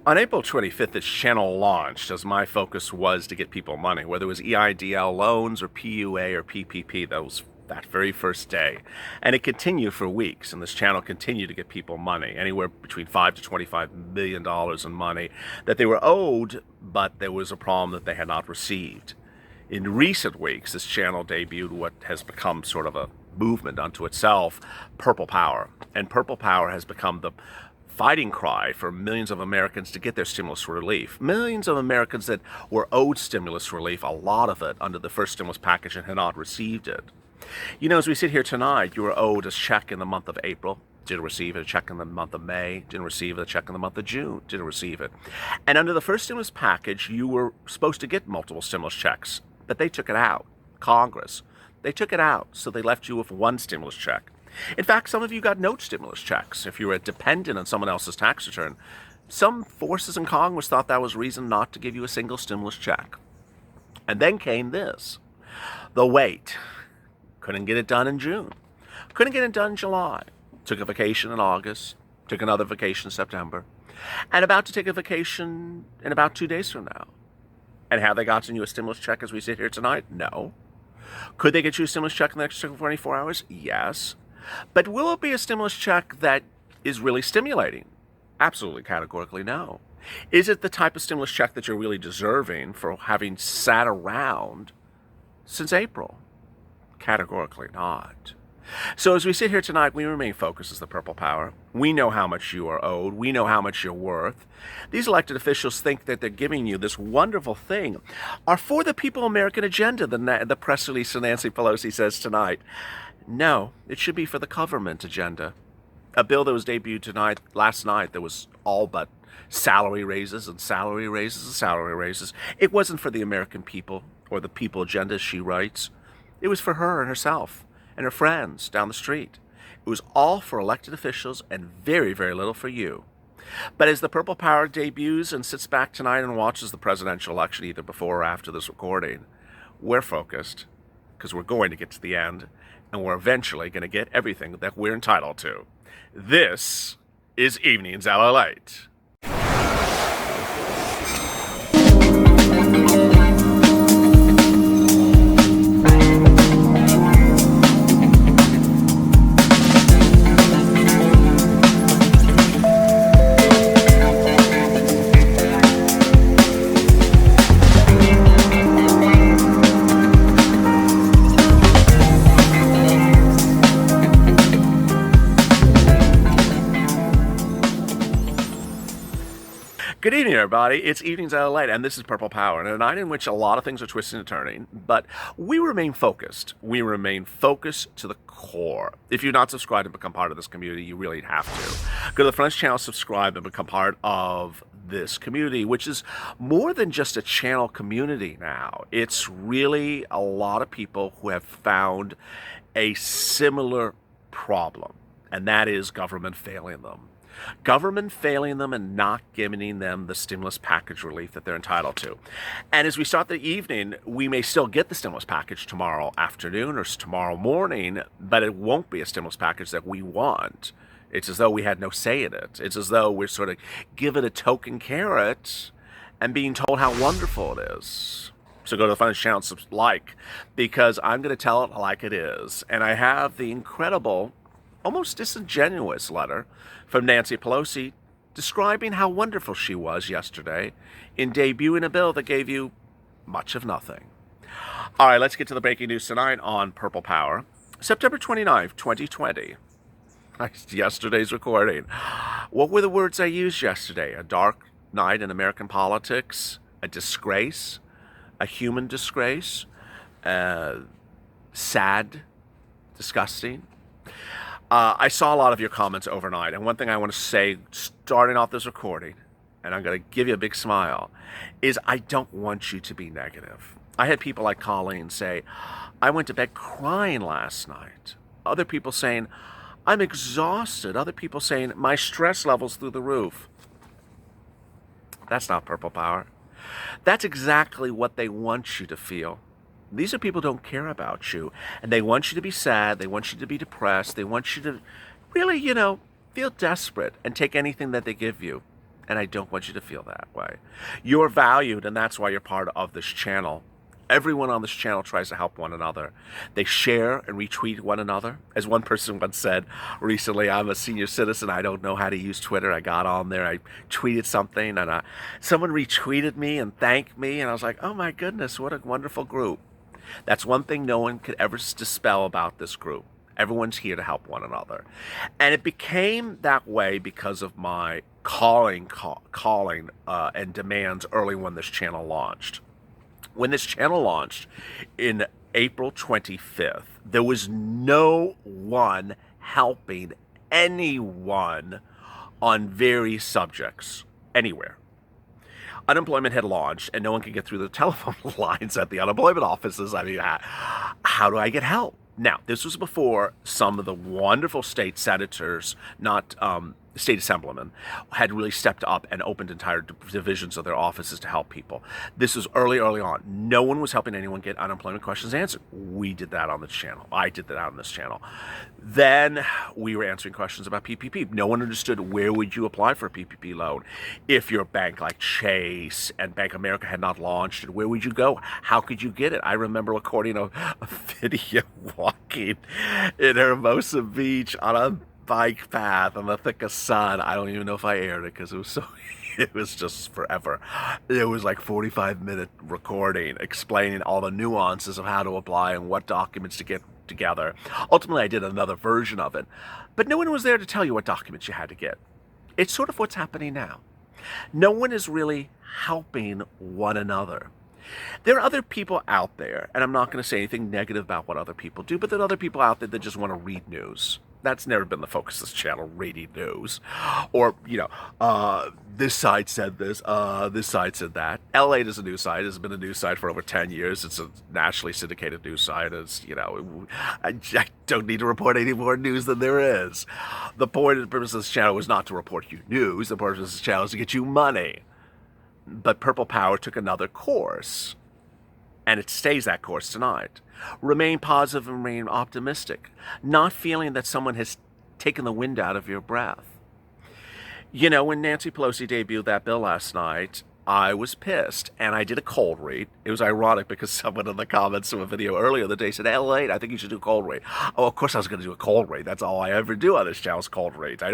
On April 25th, this channel launched as my focus was to get people money, whether it was EIDL loans or PUA or PPP. That very first day. And it continued for weeks, and this channel continued to get people money, anywhere between $5 to $25 million in money that they were owed, but there was a problem that they had not received. In recent weeks, this channel debuted what has become sort of a movement unto itself, Purple Power. And Purple Power has become the fighting cry for millions of Americans to get their stimulus relief. Millions of Americans that were owed stimulus relief, a lot of it under the first stimulus package, and had not received it. You know, as we sit here tonight, you were owed a check in the month of April, didn't receive it, a check in the month of May, didn't receive it, a check in the month of June, didn't receive it. And under the first stimulus package, you were supposed to get multiple stimulus checks, but they took it out. Congress, they took it out, so they left you with one stimulus check. In fact, some of you got no stimulus checks if you were dependent on someone else's tax return. Some forces in Congress thought that was reason not to give you a single stimulus check. And then came this. The wait. Couldn't get it done in June. Couldn't get it done in July. Took a vacation in August. Took another vacation in September. And about to take a vacation in about 2 days from now. And have they gotten you a stimulus check as we sit here tonight? No. Could they get you a stimulus check in the next 24 hours? Yes. But will it be a stimulus check that is really stimulating? Absolutely, categorically no. Is it the type of stimulus check that you're really deserving for having sat around since April? Categorically not. So as we sit here tonight, we remain focused as the Purple Power. We know how much you are owed. We know how much you're worth. These elected officials think that they're giving you this wonderful thing. Our For the People American agenda, the press release of Nancy Pelosi says tonight. No, it should be for the government agenda. A bill that was debuted last night that was all but salary raises and salary raises and salary raises. It wasn't for the American people or the people agenda, she writes. It was for her and herself and her friends down the street. It was all for elected officials and very, very little for you. But as the Purple Power debuts and sits back tonight and watches the presidential election either before or after this recording, we're focused because we're going to get to the end and we're eventually going to get everything that we're entitled to. This is Evenings LALATE. Good evening, everybody. It's Evenings LALATE, and this is Purple Power, and a night in which a lot of things are twisting and turning, but we remain focused. We remain focused to the core. If you're not subscribed and become part of this community, you really have to. Go to the front channel, subscribe, and become part of this community, which is more than just a channel community now. It's really a lot of people who have found a similar problem, and that is government failing them. Government failing them and not giving them the stimulus package relief that they're entitled to. And as we start the evening, we may still get the stimulus package tomorrow afternoon or tomorrow morning, but it won't be a stimulus package that we want. It's as though we had no say in it. It's as though we're sort of given a token carrot and being told how wonderful it is. So go to the front channel, because I'm going to tell it like it is. And I have the incredible, almost disingenuous letter from Nancy Pelosi describing how wonderful she was yesterday in debuting a bill that gave you much of nothing. All right, let's get to the breaking news tonight on Purple Power. September 29th, 2020. Yesterday's recording. What were the words I used yesterday? A dark night in American politics, a disgrace, a human disgrace, sad, disgusting. I saw a lot of your comments overnight, and one thing I want to say, starting off this recording, and I'm going to give you a big smile, is I don't want you to be negative. I had people like Colleen say, I went to bed crying last night. Other people saying, I'm exhausted. Other people saying, my stress level's through the roof. That's not Purple Power. That's exactly what they want you to feel. These are people who don't care about you, and they want you to be sad, they want you to be depressed, they want you to really, feel desperate and take anything that they give you. And I don't want you to feel that way. You're valued, and that's why you're part of this channel. Everyone on this channel tries to help one another. They share and retweet one another. As one person once said recently, I'm a senior citizen. I don't know how to use Twitter. I got on there. I tweeted something, and someone retweeted me and thanked me. And I was like, oh my goodness, what a wonderful group. That's one thing no one could ever dispel about this group. Everyone's here to help one another. And it became that way because of my calling and demands early when this channel launched. When this channel launched in April 25th, there was no one helping anyone on various subjects anywhere. Unemployment had launched, and no one could get through the telephone lines at the unemployment offices. I mean, how do I get help? Now, this was before some of the wonderful state senators, not state assemblymen, had really stepped up and opened entire divisions of their offices to help people. This was early on. No one was helping anyone get unemployment questions answered. We did that on this channel. I did that on this channel. Then we were answering questions about PPP. No one understood, where would you apply for a PPP loan if your bank like Chase and Bank of America had not launched? And where would you go? How could you get it? I remember recording a video walking in Hermosa Beach on a bike path in the thick of sun. I don't even know if I aired it because it was just forever. It was like 45-minute recording explaining all the nuances of how to apply and what documents to get together. Ultimately, I did another version of it, but no one was there to tell you what documents you had to get. It's sort of what's happening now. No one is really helping one another. There are other people out there, and I'm not going to say anything negative about what other people do, but there are other people out there that just want to read news. That's never been the focus of this channel, reading news. Or, this side said this, this side said that. LALATE is a news site. It's been a news site for over 10 years. It's a nationally syndicated news site. I don't need to report any more news than there is. The point and purpose of this channel was not to report you news. The purpose of this channel is to get you money. But Purple Power took another course, and it stays that course tonight. Remain positive and remain optimistic, not feeling that someone has taken the wind out of your breath. When Nancy Pelosi debuted that bill last night, I was pissed, and I did a cold read. It was ironic because someone in the comments of a video earlier that day said, "Hey, LALATE, I think you should do a cold read." Oh, of course I was going to do a cold read. That's all I ever do on this channel is cold reads. A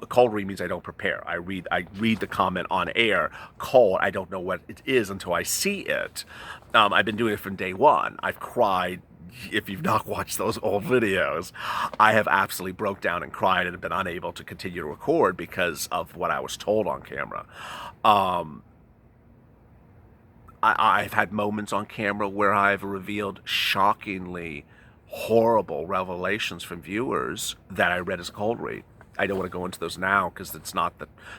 cold read means I don't prepare. I read the comment on air cold. I don't know what it is until I see it. I've been doing it from day one. I've cried. If you've not watched those old videos, I have absolutely broke down and cried and have been unable to continue to record because of what I was told on camera. I've had moments on camera where I've revealed shockingly horrible revelations from viewers that I read as a cold read. I don't want to go into those now because it's not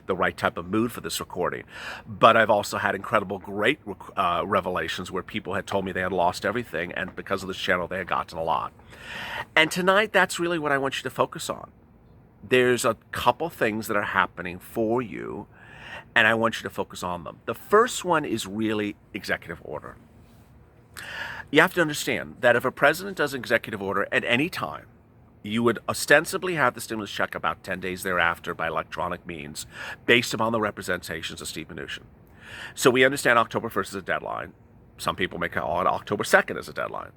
the right type of mood for this recording. But I've also had incredible, great revelations where people had told me they had lost everything, and because of this channel, they had gotten a lot. And tonight, that's really what I want you to focus on. There's a couple things that are happening for you, and I want you to focus on them. The first one is really executive order. You have to understand that if a president does an executive order at any time, you would ostensibly have the stimulus check about 10 days thereafter by electronic means, based upon the representations of Steve Mnuchin. So we understand October 1st is a deadline. Some people may call it October 2nd as a deadline.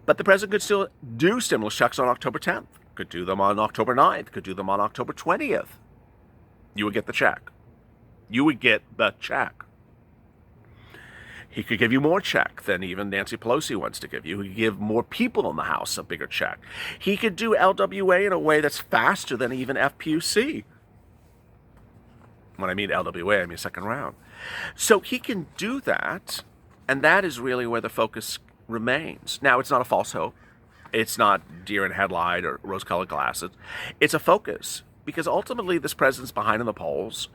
But the president could still do stimulus checks on October 10th, could do them on October 9th, could do them on October 20th. You would get the check. You would get the check. He could give you more check than even Nancy Pelosi wants to give you. He could give more people in the House a bigger check. He could do LWA in a way that's faster than even FPUC. When I mean LWA, I mean second round. So he can do that, and that is really where the focus remains. Now, it's not a false hope. It's not deer in headlight or rose-colored glasses. It's a focus, because ultimately this president's behind in the polls,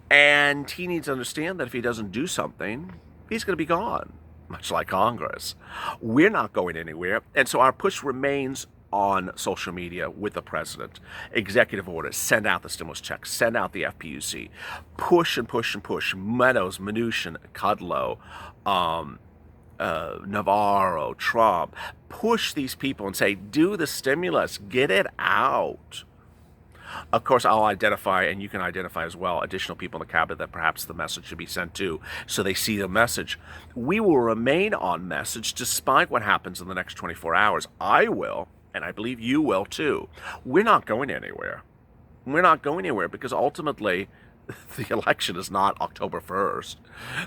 and he needs to understand that if he doesn't do something, he's going to be gone, much like Congress. We're not going anywhere, and so our push remains on social media with the president. Executive orders, send out the stimulus checks, send out the FPUC, push and push and push. Meadows, Mnuchin, Kudlow, Navarro, Trump, push these people and say, do the stimulus, get it out. Of course, I'll identify, and you can identify as well, additional people in the cabinet that perhaps the message should be sent to so they see the message. We will remain on message despite what happens in the next 24 hours. I will, and I believe you will too. We're not going anywhere. We're not going anywhere because ultimately the election is not October 1st.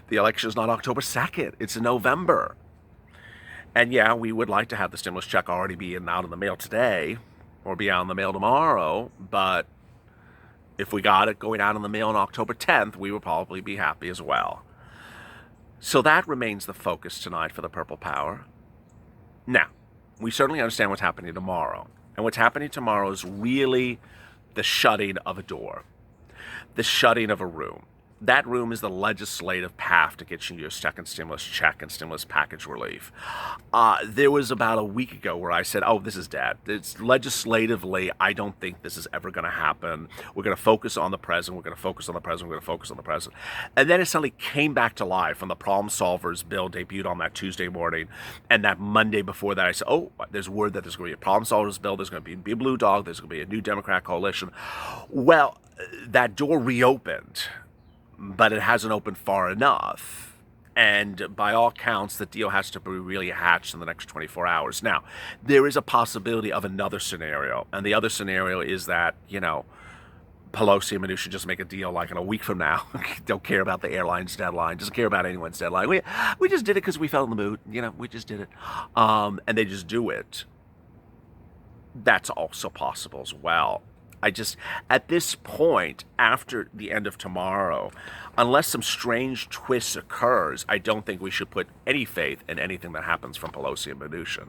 The election is not October 2nd. It's in November. And yeah, we would like to have the stimulus check already be out in the mail today or be out in the mail tomorrow, but if we got it going out in the mail on October 10th, we would probably be happy as well. So that remains the focus tonight for the Purple Power. Now, we certainly understand what's happening tomorrow. And what's happening tomorrow is really the shutting of a door, the shutting of a room. That room is the legislative path to get you your second stimulus check and stimulus package relief. There was about a week ago where I said, oh, this is dead. It's legislatively, I don't think this is ever going to happen. We're going to focus on the president. We're going to focus on the president. We're going to focus on the president. And then it suddenly came back to life when the Problem Solvers bill debuted on that Tuesday morning. And that Monday before that, I said, oh, there's word that there's going to be a Problem Solvers bill. There's going to be a blue dog. There's going to be a new Democrat coalition. Well, that door reopened, but it hasn't opened far enough. And by all counts, the deal has to be really hatched in the next 24 hours. Now, there is a possibility of another scenario. And the other scenario is that, Pelosi and Mnuchin just make a deal like in a week from now. Don't care about the airline's deadline. Doesn't care about anyone's deadline. We just did it because we felt in the mood. We just did it. And they just do it. That's also possible as well. At this point, after the end of tomorrow, unless some strange twist occurs, I don't think we should put any faith in anything that happens from Pelosi and Mnuchin.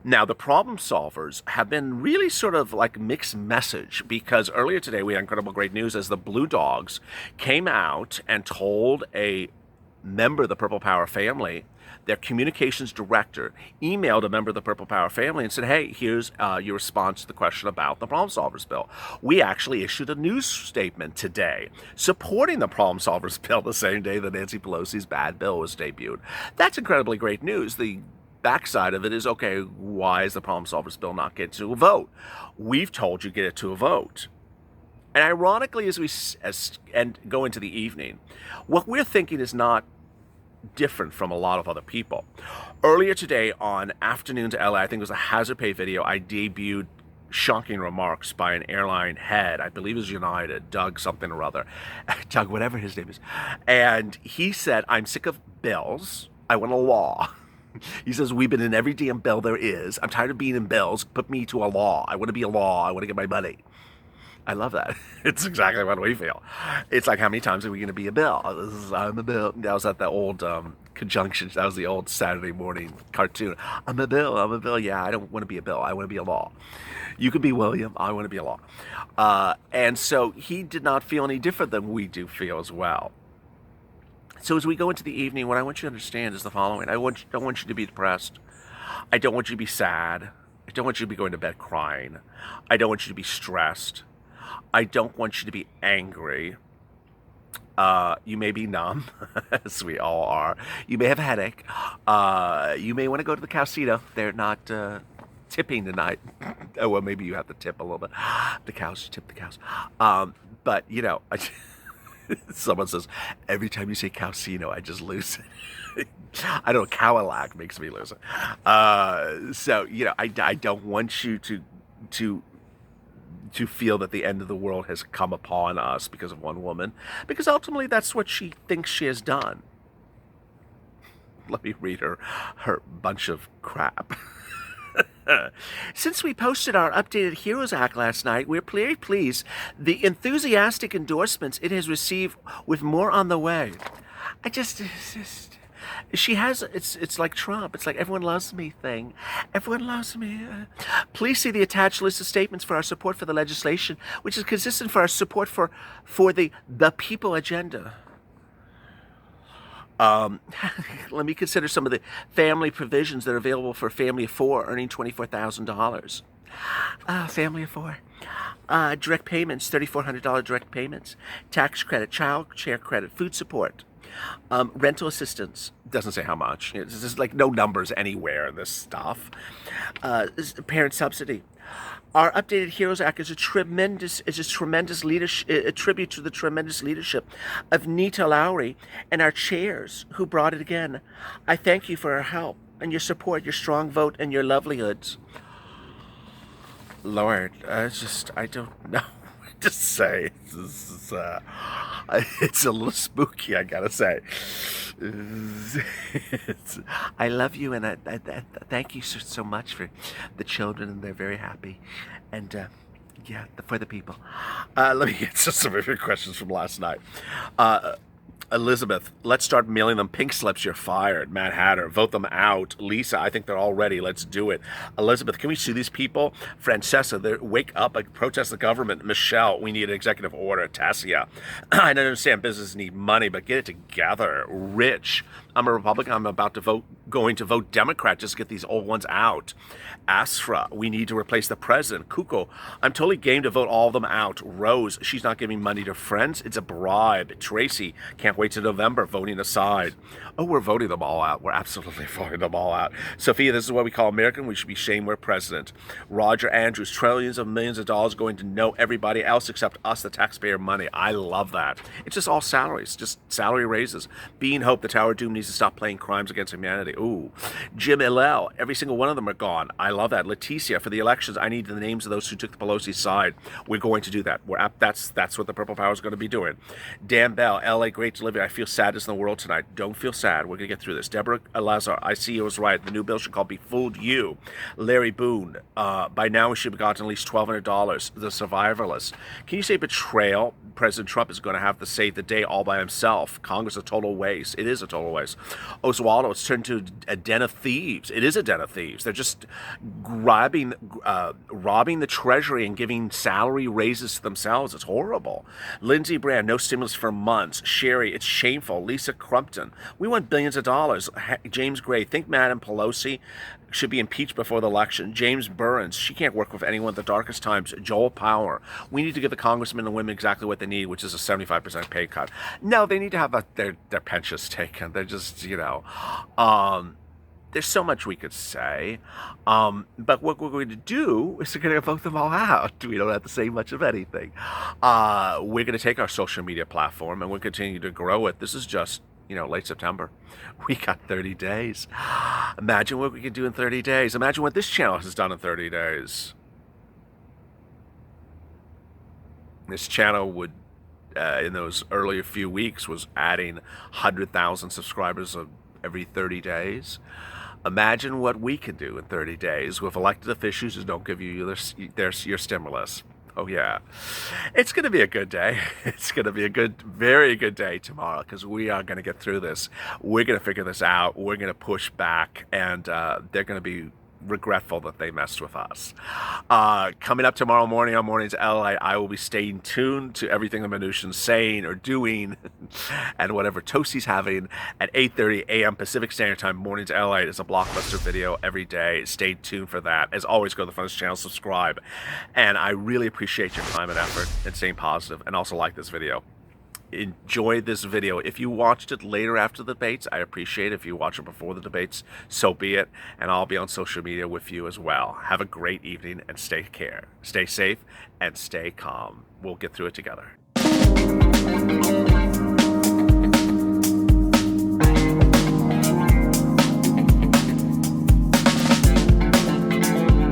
Now, the Problem Solvers have been really sort of like mixed message because earlier today we had incredible great news as the Blue Dogs came out and told a member of the Purple Power family, their communications director emailed a member of the Purple Power family and said, hey, here's your response to the question about the Problem Solvers bill. We actually issued a news statement today supporting the Problem Solvers bill the same day that Nancy Pelosi's bad bill was debuted. That's incredibly great news. The backside of it is, okay, why is the Problem Solvers bill not get to a vote? We've told you get it to a vote. And ironically, as we go into the evening, what we're thinking is not different from a lot of other people. Earlier today on Afternoon to LA, I think it was a Hazard Pay video, I debuted shocking remarks by an airline head, I believe it was United, Doug something or other, Doug whatever his name is, and he said, I'm sick of bills, I want a law. He says, we've been in every damn bill there is, I'm tired of being in bills, put me to a law, I want to be a law, I want to get my money. I love that. It's exactly what we feel. It's like, how many times are we going to be a bill? I'm a bill. That was at the old conjunction. That was the old Saturday morning cartoon. I'm a bill. Yeah, I don't want to be a bill. I want to be a law. You can be William. I want to be a law. And so he did not feel any different than we do feel as well. So as we go into the evening, what I want you to understand is the following. I don't want you to be depressed. I don't want you to be sad. I don't want you to be going to bed crying. I don't want you to be stressed. I don't want you to be angry. You may be numb, as we all are. You may have a headache. You may want to go to the casino. They're not tipping tonight. Oh, well, maybe you have to tip a little bit. The cows, tip the cows. But, someone says, every time you say casino, I just lose it. I don't know, Cadillac makes me lose it. So, I don't want you to feel that the end of the world has come upon us because of one woman, because ultimately that's what she thinks she has done. Let me read her bunch of crap. Since we posted our updated Heroes Act last night, we're very pleased the enthusiastic endorsements it has received, with more on the way. She has, it's like Trump. It's like everyone loves me thing. Everyone loves me. Please see the attached list of statements for our support for the legislation, which is consistent for our support for the people agenda. Let me consider some of the family provisions that are available for a family of four earning $24,000. Family of four. direct payments, $3,400 direct payments, tax credit, child care credit, food support, rental assistance. Doesn't say how much. It's just like no numbers anywhere in this stuff. Parent subsidy. Our updated Heroes Act is a tremendous leadership, a tribute to the tremendous leadership of Nita Lowry and our chairs who brought it again. I thank you for our help and your support, your strong vote, and your livelihoods. Lord, I don't know what to say. It's a little spooky, I gotta say. I love you, and I thank you so much for the children, and they're very happy. And yeah, for the people. Let me answer some of your questions from last night. Elizabeth, let's start mailing them pink slips. You're fired. Matt Hatter, vote them out. Lisa, I think they're all ready. Let's do it. Elizabeth, can we sue these people? Francesca, wake up and protest the government. Michelle, we need an executive order. Tassia, I don't understand businesses need money, but get it together. Rich, I'm a Republican. I'm going to vote Democrat. Just get these old ones out. Asfra, we need to replace the president. Kuko, I'm totally game to vote all of them out. Rose, she's not giving money to friends. It's a bribe. Tracy, can't wait till November. Voting aside. Oh, we're voting them all out. We're absolutely voting them all out. Sophia, this is what we call American. We should be shamed we're president. Roger Andrews, trillions of millions of dollars going to no everybody else except us, the taxpayer money. I love that. It's just all salaries, just salary raises. Bean Hope, the Tower of Doom needs to stop playing crimes against humanity. Ooh. Jim Hillel, every single one of them are gone. I love that. Leticia, for the elections, I need the names of those who took the Pelosi side. We're going to do that. That's what the Purple Power is going to be doing. Dan Bell, LA, great to live here. I feel sadness in the world tonight. Don't feel sad. We're going to get through this. Deborah Lazar, I see you was right. The new bill should call Befooled You. Larry Boone, by now we should have gotten at least $1,200. The Survivalist. Can you say betrayal? President Trump is going to have to save the day all by himself. Congress a total waste. It is a total waste. Oswaldo, it's turned to a den of thieves. It is a den of thieves. They're just robbing the treasury and giving salary raises to themselves. It's horrible. Lindsey Brand, no stimulus for months. Sherry, it's shameful. Lisa Crumpton, we want billions of dollars. James Gray, think Madam Pelosi should be impeached before the election. James Burns, she can't work with anyone at the darkest times. Joel Power, we need to give the congressmen and women exactly what they need, which is a 75% pay cut. No, they need to have their pensions taken. They're just, there's so much we could say, but what we're going to do is we're going to vote them all out. We don't have to say much of anything. We're going to take our social media platform and we'll continue to grow it. This is just, late September. We got 30 days. Imagine what we can do in 30 days. Imagine what this channel has done in 30 days. This channel would, in those earlier few weeks, was adding 100,000 subscribers every 30 days. Imagine what we can do in 30 days with elected officials who don't give you your stimulus. Oh, yeah. It's going to be a good day. It's going to be a very good day tomorrow because we are going to get through this. We're going to figure this out. We're going to push back, and they're going to be regretful that they messed with us. Coming up tomorrow morning on Mornings LA, I will be staying tuned to everything the Mnuchin's saying or doing and whatever Toasty's having at 8:30 a.m. Pacific Standard Time. Mornings LA is a blockbuster video every day. Stay tuned for that. As always, go to the Fun's channel, subscribe. And I really appreciate your time and effort and staying positive, and also like this video. Enjoy this video. If you watched it later after the debates, I appreciate it. If you watch it before the debates, so be it. And I'll be on social media with you as well. Have a great evening and stay safe and stay calm. We'll get through it together.